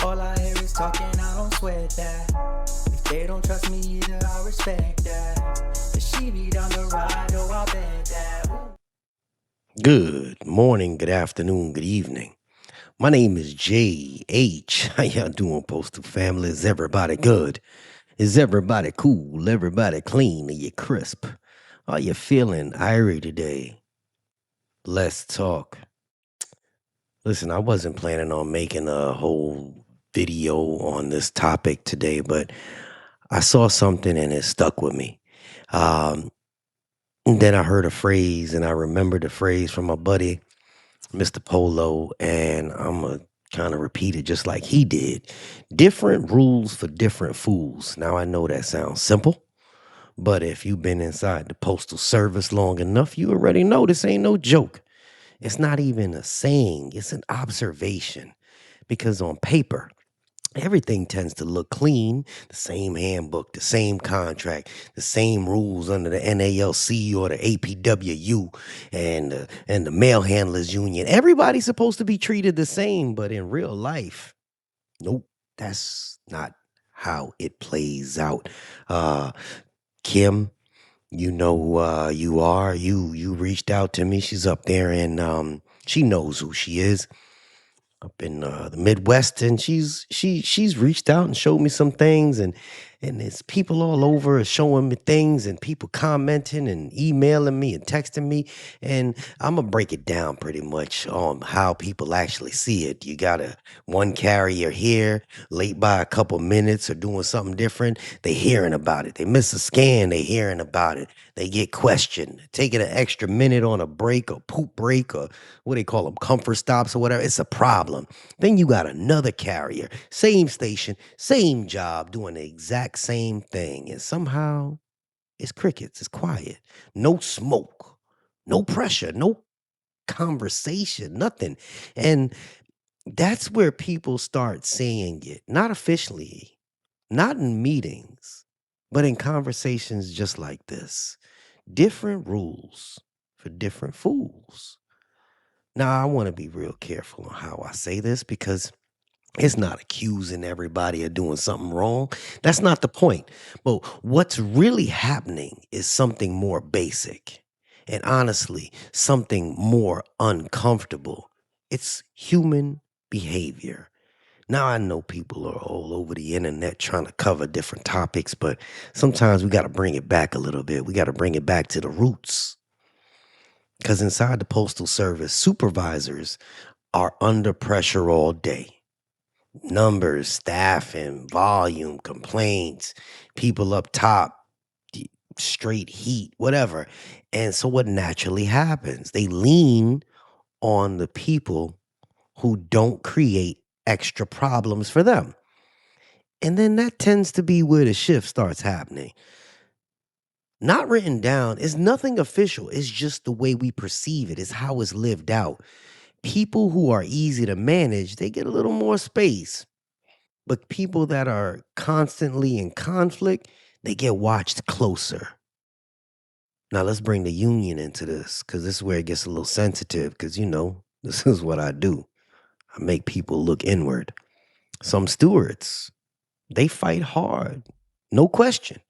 All I hear is talking, I don't sweat that. If they don't trust me either, I respect that. If she be down the ride, oh, I'll bet that. Good morning, good afternoon, good evening. My name is JH. How y'all doing, Postal family? Is everybody good? Is everybody cool? Everybody clean? Are you crisp? Are you feeling irie today? Let's talk. Listen, I wasn't planning on making a whole video on this topic today, but I saw something and it stuck with me. Um, and then I heard a phrase and I remembered the phrase from my buddy Mr. Polo, and I'm going to kind of repeat it just like he did. Different rules for different fools. Now, I know that sounds simple, but if you've been inside the Postal Service long enough, you already know this ain't no joke. It's not even a saying, it's an observation because on paper, everything tends to look clean. The same handbook, the same contract, the same rules under the NALC or the APWU and the mail handlers union. Everybody's supposed to be treated the same, but in real life, nope, that's not how it plays out. Uh Kim, you know who you are. You reached out to me. She's up there and she knows who she is up in the Midwest, and she's reached out and showed me some things, and there's people all over showing me things, and people commenting and emailing me and texting me, and I'm gonna break it down pretty much on how people actually see it. You got one carrier here late by a couple minutes or doing something different, they hearing about it. They miss a scan, they hearing about it. They get questioned, taking an extra minute on a break or poop break or what they call them, comfort stops or whatever. It's a problem. Then you got another carrier, same station, same job, doing the exact same thing. And somehow it's crickets, it's quiet, no smoke, no pressure, no conversation, nothing. And that's where people start saying it, not officially, not in meetings, but in conversations just like this. Different rules for different fools. Now, I want to be real careful on how I say this because it's not accusing everybody of doing something wrong. That's not the point. But what's really happening is something more basic and honestly, something more uncomfortable. It's human behavior. Now, I know people are all over the internet trying to cover different topics, but sometimes we got to bring it back a little bit. We got to bring it back to the roots. Because inside the Postal Service, supervisors are under pressure all day. Numbers, staffing, volume, complaints, people up top, straight heat, whatever. And so what naturally happens? They lean on the people who don't create extra problems for them. And then that tends to be where the shift starts happening. Not written down, it's nothing official. It's just the way we perceive it, it's how it's lived out. People who are easy to manage, they get a little more space. But people that are constantly in conflict, they get watched closer. Now let's bring the union into this because this is where it gets a little sensitive because, this is what I do. I make people look inward. Some stewards, they fight hard, no question.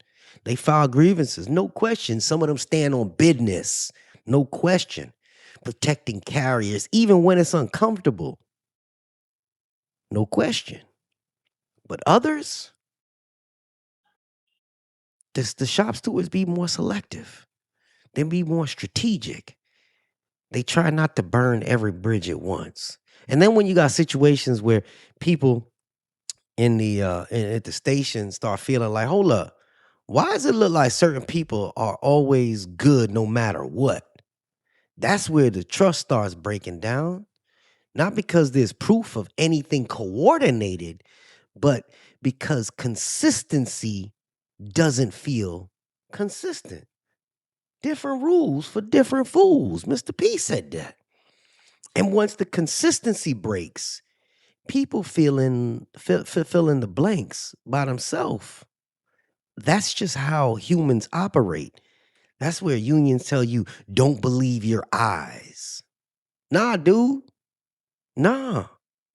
They file grievances, no question. Some of them stand on business, no question. Protecting carriers, even when it's uncomfortable, no question. But others, the shop stewards be more selective. They be more strategic. They try not to burn every bridge at once. And then when you got situations where people at the station start feeling like, hold up, why does it look like certain people are always good no matter what? That's where the trust starts breaking down. Not because there's proof of anything coordinated, but because consistency doesn't feel consistent. Different rules for different fools. Mr. P said that. And once the consistency breaks, people fill in the blanks by themselves. That's just how humans operate. That's where unions tell you, don't believe your eyes. Nah, dude. Nah.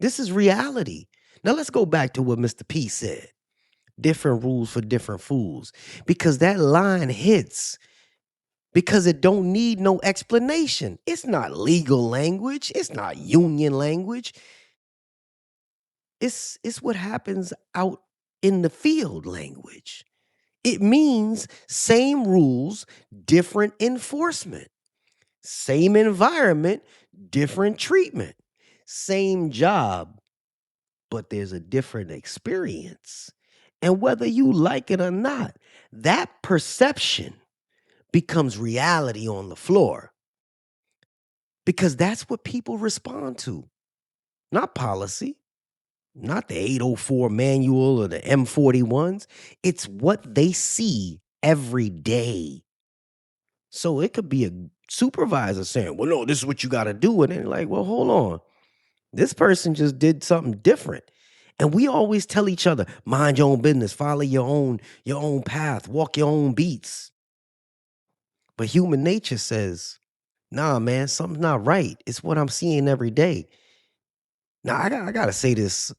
This is reality. Now let's go back to what Mr. P said. Different rules for different fools. Because that line hits. Because it don't need no explanation. It's not legal language. It's not union language. It's what happens out in the field language. It means same rules, different enforcement. Same environment, different treatment. Same job, but there's a different experience. And whether you like it or not, that perception becomes reality on the floor. Because that's what people respond to. Not policy, not the 804 manual or the M41s. It's what they see every day. So it could be a supervisor saying, well, no, this is what you got to do. And then like, well, hold on. This person just did something different. And we always tell each other, mind your own business, follow your own path, walk your own beats. But human nature says, nah, man, something's not right. It's what I'm seeing every day. Now, I got to say this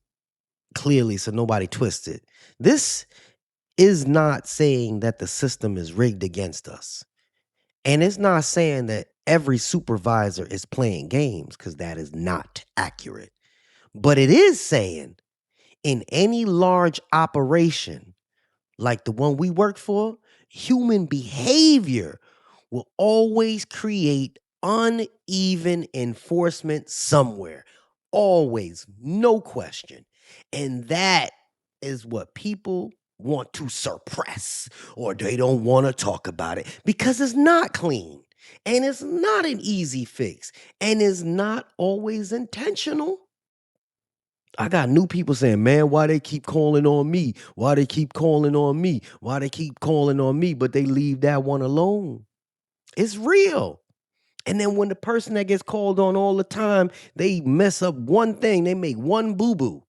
clearly so nobody twists it. This is not saying that the system is rigged against us. And it's not saying that every supervisor is playing games, because that is not accurate. But it is saying in any large operation like the one we work for, human behavior will always create uneven enforcement somewhere. Always, no question. And that is what people want to suppress, or they don't want to talk about it because it's not clean and it's not an easy fix and it's not always intentional. I got new people saying, man, why they keep calling on me? Why they keep calling on me? Why they keep calling on me? But they leave that one alone. It's real. And then when the person that gets called on all the time, they mess up one thing, they make one boo-boo.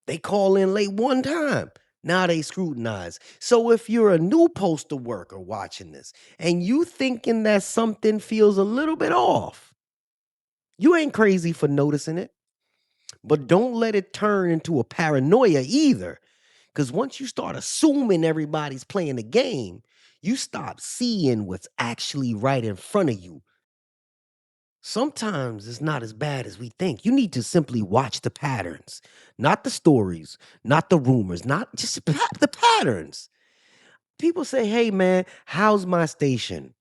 They call in late one time. Now they scrutinize. So if you're a new postal worker watching this and you thinking that something feels a little bit off, you ain't crazy for noticing it. But don't let it turn into a paranoia either. Because once you start assuming everybody's playing the game, you stop seeing what's actually right in front of you. Sometimes it's not as bad as we think. You need to simply watch the patterns, not the stories, not the rumors, not just the patterns. People say, hey, man, how's my station?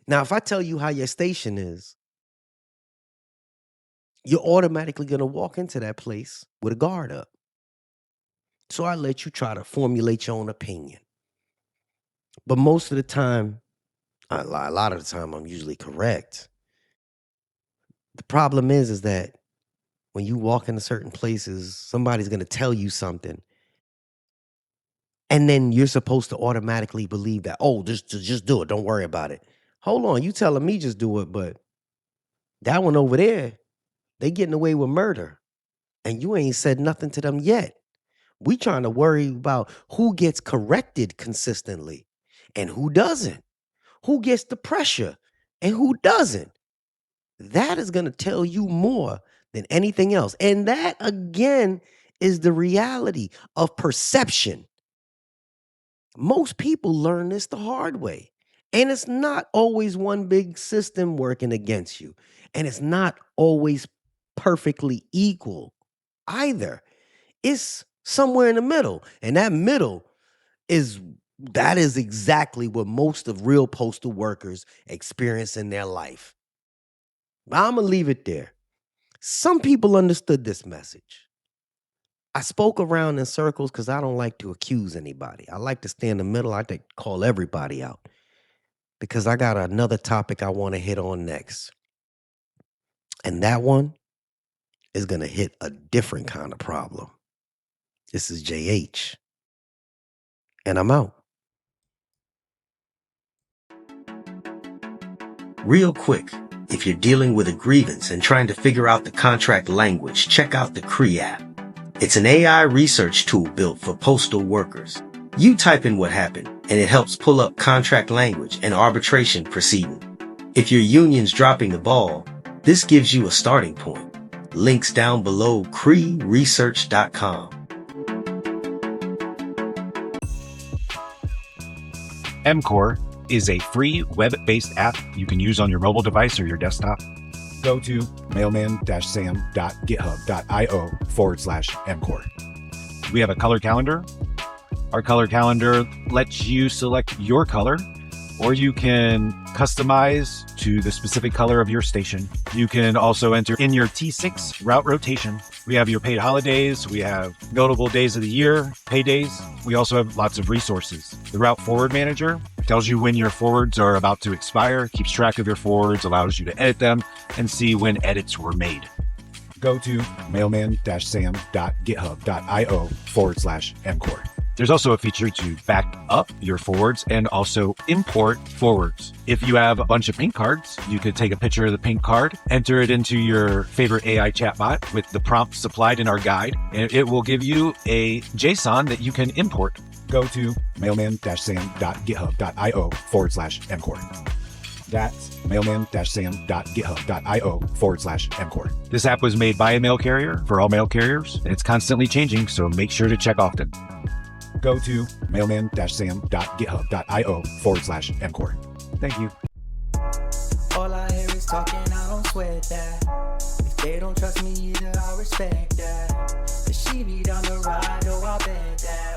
Now, if I tell you how your station is, you're automatically going to walk into that place with a guard up. So I let you try to formulate your own opinion. But most of the time, a lot of the time, I'm usually correct. The problem is that when you walk into certain places, somebody's going to tell you something. And then you're supposed to automatically believe that, oh, just do it. Don't worry about it. Hold on. You telling me just do it, but that one over there, they getting away with murder. And you ain't said nothing to them yet. We trying to worry about who gets corrected consistently and who doesn't. Who gets the pressure and who doesn't. That is going to tell you more than anything else. And that, again, is the reality of perception. Most people learn this the hard way. And it's not always one big system working against you. And it's not always perfectly equal either. It's somewhere in the middle. And that middle is exactly what most of real postal workers experience in their life. I'm going to leave it there. Some people understood this message. I spoke around in circles because I don't like to accuse anybody. I like to stay in the middle. I like to call everybody out because I got another topic I want to hit on next. And that one is going to hit a different kind of problem. This is JH. And I'm out. Real quick, if you're dealing with a grievance and trying to figure out the contract language, check out the CREA app. It's an AI research tool built for postal workers. You type in what happened, and it helps pull up contract language and arbitration proceeding. If your union's dropping the ball, this gives you a starting point. Links down below, CREAresearch.com. MCore is a free web-based app you can use on your mobile device or your desktop. Go to mailman-sam.github.io/MCore. We have a color calendar. Our color calendar lets you select your color, or you can customize to the specific color of your station. You can also enter in your T6 route rotation. We have your paid holidays. We have notable days of the year, pay days. We also have lots of resources. The Route Forward Manager tells you when your forwards are about to expire, keeps track of your forwards, allows you to edit them, and see when edits were made. Go to mailman-sam.github.io/MCore. There's also a feature to back up your forwards and also import forwards. If you have a bunch of pink cards, you could take a picture of the pink card, enter it into your favorite AI chatbot with the prompt supplied in our guide, and it will give you a JSON that you can import. Go to mailman-sam.github.io/MCore. That's mailman-sam.github.io/MCore. This app was made by a mail carrier for all mail carriers, and it's constantly changing, so make sure to check often. Go to mailman-sam.github.io/MCore. Thank you. All I hear is talking, I don't sweat that. If they don't trust me either, I respect that. If she be down the ride, oh, I'll bet that.